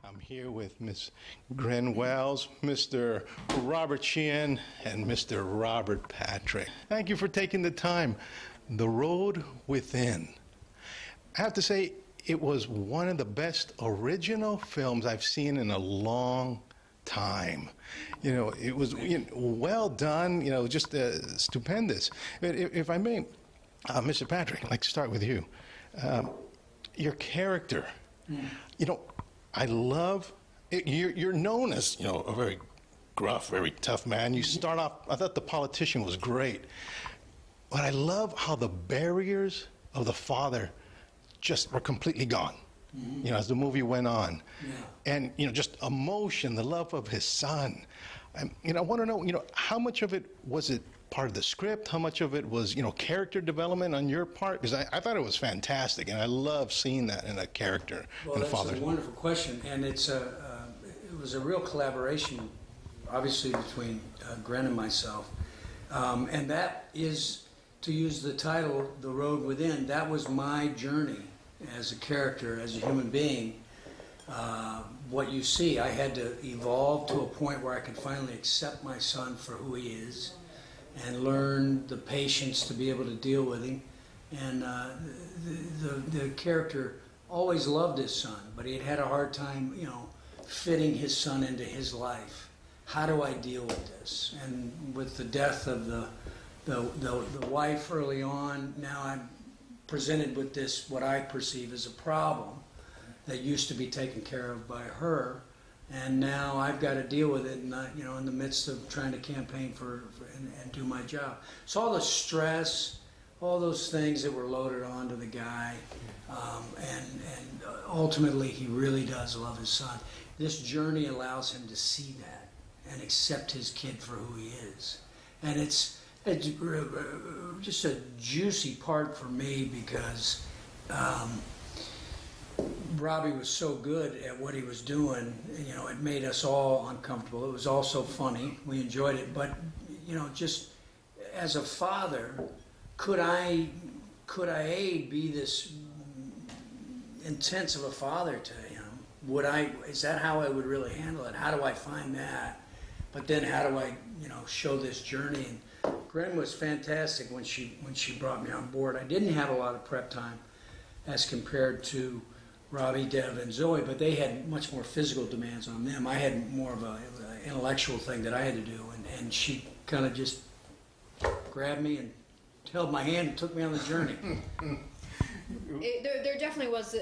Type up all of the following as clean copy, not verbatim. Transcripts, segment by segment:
I'm here with Miss Gren, Mr. Robert Sheehan, and Mr. Robert Patrick. Thank you for taking the time. The Road Within. I have to say, it was one of the best original films I've seen in a long time. You know, it was well done, just stupendous. If I may, Mr. Patrick, I'd like to start with you. Your character, I love it. You're known as, a very gruff, very tough man. You start off, I thought The Politician was great. But I love how the barriers of the father just were completely gone, as the movie went on. Yeah. And, just emotion, the love of his son. I want to know, how much of it was it part of the script? How much of it was, character development on your part? Because I thought it was fantastic, and I love seeing that in a character. Well, that's a wonderful question, and it was a real collaboration, obviously, between Gren and myself. And that is, to use the title, The Road Within, that was my journey as a character, as a human being. What you see, I had to evolve to a point where I could finally accept my son for who he is and learn the patience to be able to deal with him. And the character always loved his son, but he had a hard time, fitting his son into his life. How do I deal with this? And with the death of the wife early on, now I'm presented with this, what I perceive as a problem that used to be taken care of by her, and now I've got to deal with it, and in the midst of trying to campaign and do my job. So all the stress, all those things that were loaded onto the guy, and ultimately he really does love his son. This journey allows him to see that and accept his kid for who he is, and it's just a juicy part for me because Robbie was so good at what he was doing, it made us all uncomfortable. It was also funny. We enjoyed it. But, just as a father, could I be this intense of a father to him? Is that how I would really handle it? How do I find that? But then how do I, show this journey? And Gren was fantastic when she brought me on board. I didn't have a lot of prep time as compared to Robbie, Dev, and Zoe, but they had much more physical demands on them. I had more of an intellectual thing that I had to do, and she kind of just grabbed me and held my hand and took me on the journey. There definitely was,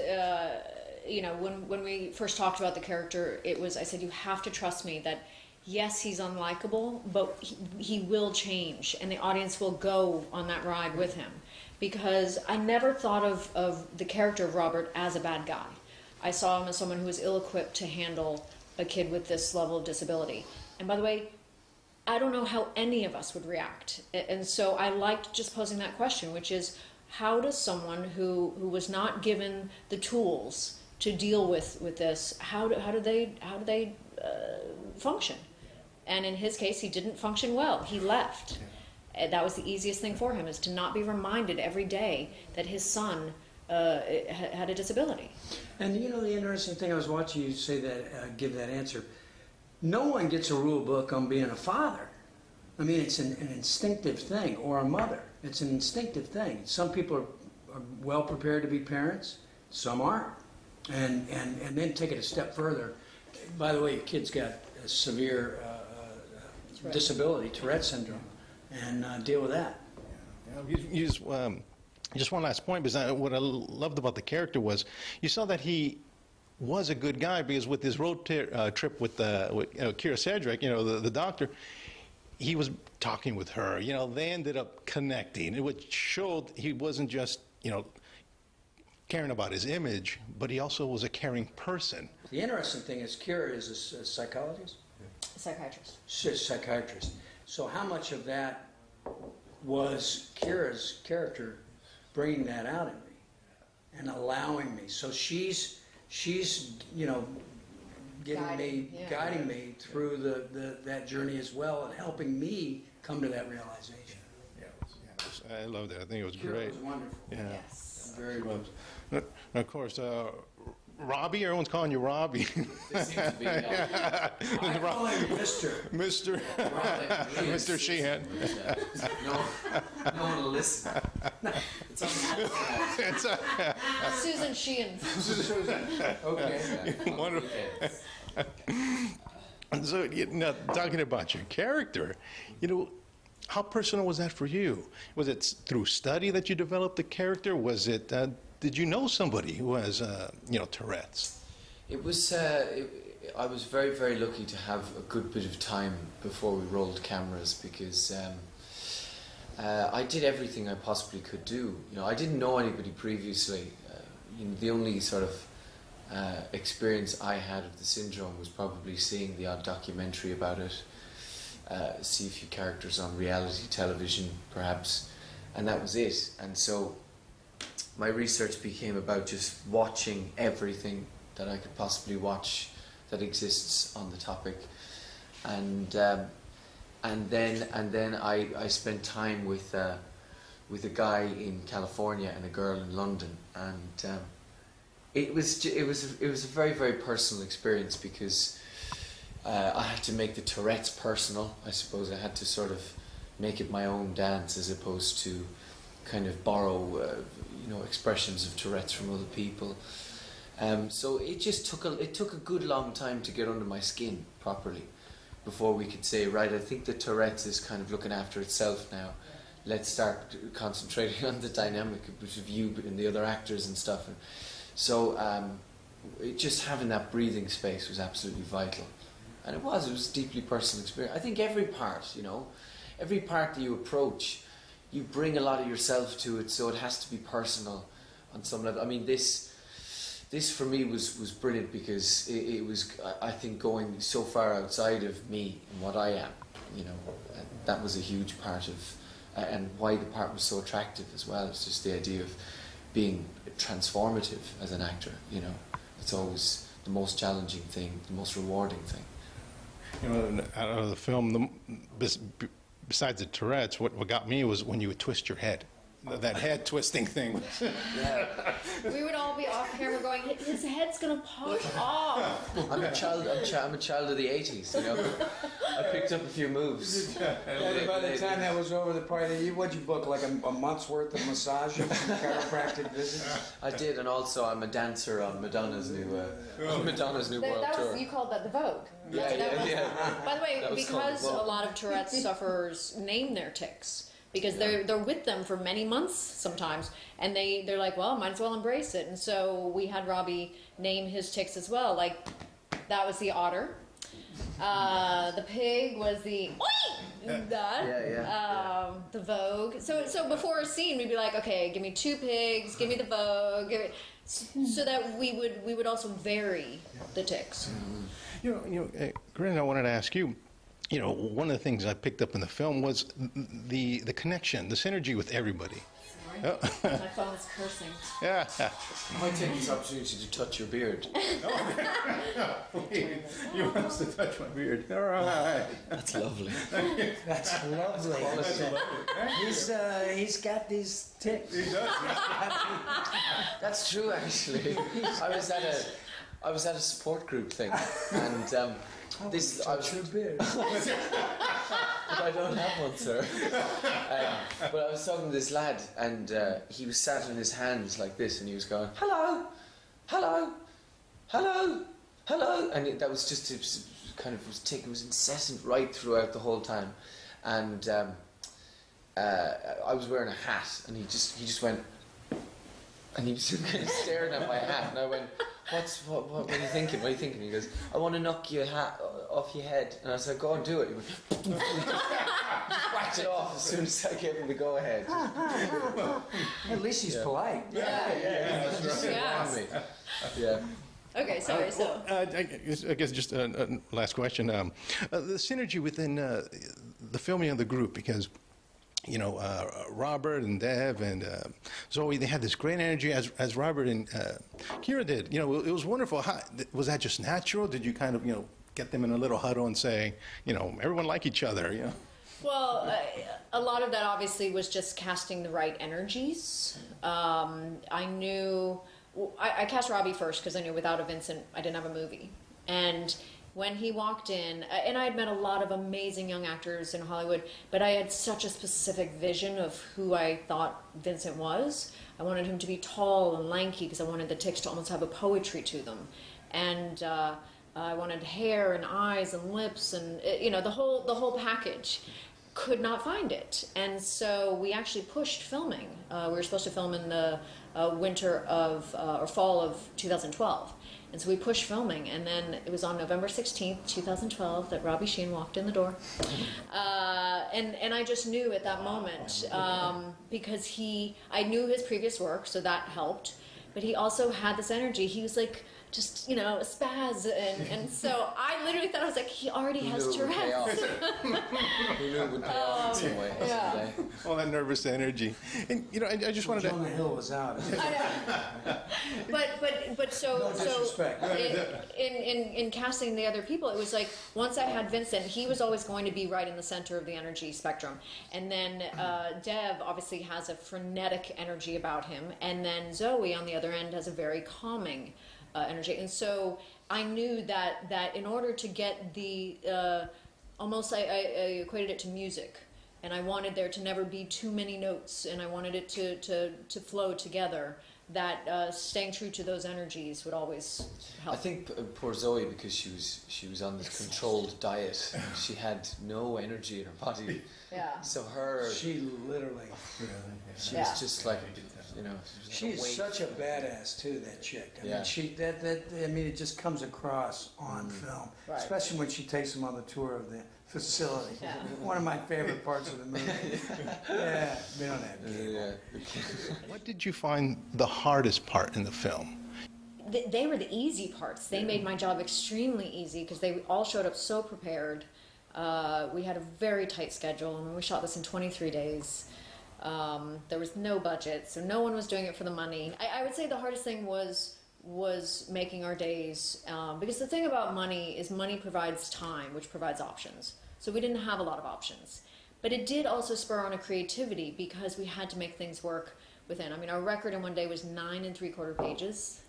when we first talked about the character, I said, you have to trust me that, yes, he's unlikable, but he will change, and the audience will go on that ride with him. Because I never thought of the character of Robert as a bad guy. I saw him as someone who was ill-equipped to handle a kid with this level of disability. And by the way, I don't know how any of us would react. And so I liked just posing that question, which is, how does someone who was not given the tools to deal with this, how do they function? And in his case, he didn't function well. He left. That was the easiest thing for him, is to not be reminded every day that his son had a disability. And the interesting thing, I was watching you say that, give that answer. No one gets a rule book on being a father. I mean, it's an instinctive thing, or a mother. It's an instinctive thing. Some people are well prepared to be parents, some aren't. And then take it a step further. By the way, your kid's got a severe disability, Tourette syndrome. And deal with that. Just one last point, because what I loved about the character was you saw that he was a good guy, because with his road trip with Kira Cedric, the doctor, he was talking with her. They ended up connecting, which showed he wasn't just caring about his image, but he also was a caring person. The interesting thing is Kira is a psychologist? A psychiatrist. She's a psychiatrist. So how much of that was Kira's character bringing that out in me and allowing me? So she's guiding me through that journey as well, and helping me come to that realization. I loved it. I think it was Kira great. was wonderful. Yeah. Yes. Very much. Of course, Robbie? Everyone's calling you Robbie. They seem to be, I call him Mr. Mr. Mr. Sheehan. No one will listen. It's on the podcast. Susan Sheehan. Okay. Wonderful. And so, talking about your character, how personal was that for you? Was it through study that you developed the character? Was it, did you know somebody who has, Tourette's? It was. I was very, very lucky to have a good bit of time before we rolled cameras because I did everything I possibly could do. I didn't know anybody previously. The only sort of experience I had of the syndrome was probably seeing the odd documentary about it, see a few characters on reality television perhaps, and that was it. And so my research became about just watching everything that I could possibly watch that exists on the topic, and then I spent time with a guy in California and a girl in London, and it was a very, very personal experience because I had to make the Tourette's personal. I suppose I had to sort of make it my own dance as opposed to kind of borrow expressions of Tourette's from other people. So it just took a good long time to get under my skin properly before we could say, right, I think the Tourette's is kind of looking after itself now. Let's start concentrating on the dynamic of you and the other actors and stuff. And so just having that breathing space was absolutely vital. And it was a deeply personal experience. I think every part that you approach, you bring a lot of yourself to it, so it has to be personal on some level. I mean, this for me was brilliant because it was, I think, going so far outside of me and what I am. That was a huge part of, and why the part was so attractive as well. It's just the idea of being transformative as an actor. It's always the most challenging thing, the most rewarding thing. Out of the film, besides the Tourette's, what got me was when you would twist your head. That head twisting thing. Yeah. We would all be off camera going, his head's gonna pop off. I'm a child of the 80s, I picked up a few moves. And by the time that was over, what'd you book, like a month's worth of massages and chiropractic visits? I did, and also I'm a dancer on Madonna's new world tour. You called that the Vogue. Yeah. By the way, That was because called the a Vogue. lot of Tourette's sufferers name their tics. Because they're with them for many months sometimes, and they're like, well, might as well embrace it. And so we had Robbie name his tics as well. Like, that was the otter. The pig was the the Vogue. So before a scene, we'd be like, okay, give me 2 pigs, give me the Vogue, so that we would also vary the tics. Gren, I wanted to ask you. One of the things I picked up in the film was the connection, the synergy with everybody. My phone is cursing. Yeah. I might take this opportunity to touch your beard. You want us to touch my beard? All right. That's lovely. That's lovely. He's got these tics. He does. That's true, actually. I was at a support group thing, and Touch your beard. But I don't have one, sir. But I was talking to this lad, and he was sat on his hands like this, and he was going, hello, hello, hello, hello, and that was just it was incessant right throughout the whole time, and I was wearing a hat, and he just went, and he was kind of staring at my hat, and I went, what are you thinking? What are you thinking? He goes, I want to knock your hat off your head. And I said, go and do it. He went, just whacked it off as soon as I gave him the go ahead. At least he's polite. Yeah. Yeah. Okay, sorry. So I guess just a last question. The synergy within the filming of the group, because Robert and Dev and Zoe, they had this great energy as Robert and Kira did. It was wonderful. Was that just natural? Did you kind of, get them in a little huddle and say, everyone like each other, Well, a lot of that obviously was just casting the right energies. I knew I cast Robbie first because I knew without a Vincent, I didn't have a movie. And when he walked in, and I had met a lot of amazing young actors in Hollywood, but I had such a specific vision of who I thought Vincent was. I wanted him to be tall and lanky because I wanted the ticks to almost have a poetry to them. And I wanted hair and eyes and lips and, the whole package. Could not find it. And so we actually pushed filming. We were supposed to film in the winter of, or fall of 2012. And so we pushed filming, and then it was on November 16th, 2012, that Robbie Sheehan walked in the door. And I just knew at that moment, because I knew his previous work, so that helped. But he also had this energy. He was like, just, a spaz. And so I literally thought, I was like, he already has Tourette's. He knew it would pay off in some way. Yeah. All that nervous energy. And, I just wanted to... Jonah Hill was out. But so No disrespect. in casting the other people, it was like once I had Vincent, he was always going to be right in the center of the energy spectrum, and then Dev obviously has a frenetic energy about him, and then Zoe on the other end has a very calming energy, and so I knew that in order to get the almost I equated it to music. And I wanted there to never be too many notes, and I wanted it to flow together. That staying true to those energies would always help. I think poor Zoe, because she was on this controlled diet, she had no energy in her body. Yeah. So She literally. she was just like, She's such a badass too. That chick. I mean, it just comes across on film, Right. especially when she takes him on the tour of the facility. Yeah. One of my favorite parts of the movie. Yeah, we don't have cable. What did you find the hardest part in the film? They were the easy parts. They made my job extremely easy because they all showed up so prepared. We had a very tight schedule, and we shot this in 23 days. There was no budget, so no one was doing it for the money. I would say the hardest thing was making our days, because the thing about money is money provides time, which provides options. So we didn't have a lot of options. But it did also spur on a creativity because we had to make things work within. I mean, our record in one day was 9 3/4 pages,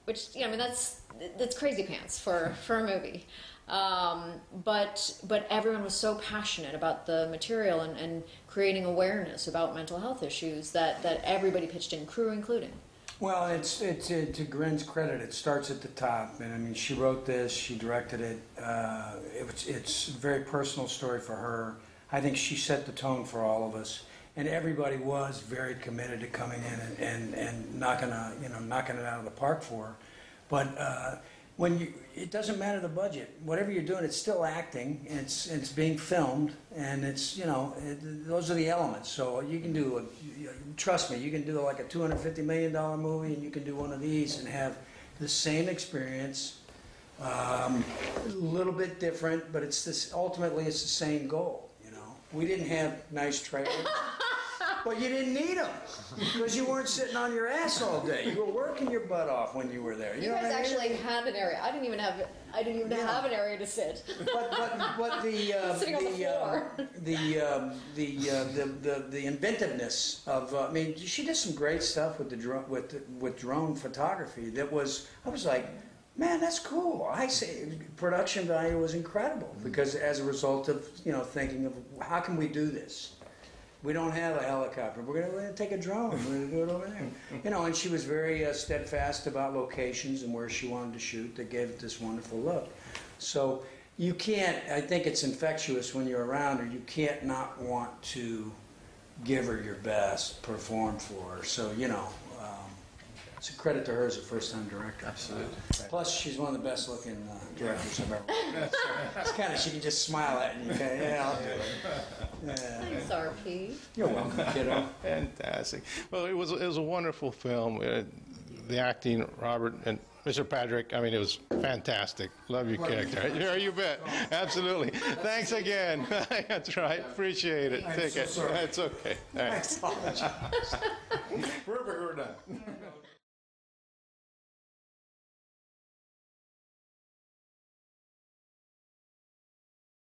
which, that's crazy pants for a movie. But everyone was so passionate about the material and creating awareness about mental health issues that everybody pitched in, crew including. Well, it's to Gren's credit, it starts at the top. And I mean, she wrote this, she directed it. It's a very personal story for her. I think she set the tone for all of us, and everybody was very committed to coming in and knocking it out of the park for her. But it doesn't matter the budget. Whatever you're doing, it's still acting, and it's being filmed, and those are the elements. So you can do, trust me, you can do like a $250 million movie, and you can do one of these and have the same experience, a little bit different, but ultimately it's the same goal. We didn't have nice trailers. But you didn't need them because you weren't sitting on your ass all day. You were working your butt off when you were there. You guys actually had an area. I didn't even have an area to sit. But the sitting on the floor. The inventiveness of she did some great stuff with with drone photography. I was like, man, that's cool. I say production value was incredible because as a result of thinking of how can we do this. We don't have a helicopter. We're going to take a drone. We're going to do it over there. And she was very steadfast about locations and where she wanted to shoot that gave it this wonderful look. So you can't, I think it's infectious when you're around her. You can't not want to give her your best, perform for her. So, it's a credit to her as a first-time director. Absolutely. Plus, she's one of the best-looking directors I've ever worked. It's kind of, she can just smile at you. Okay, yeah, I'll do it. Yeah. Thanks, RP. You're welcome, kiddo. Fantastic. Well, it was a wonderful film. The acting, Robert and Mr. Patrick, it was fantastic. Love your character. Yeah, you bet. Absolutely. Thanks again. That's right. Appreciate it. I'm Take so it. sorry. That's okay. Thanks. I apologize. Perfect. We're done.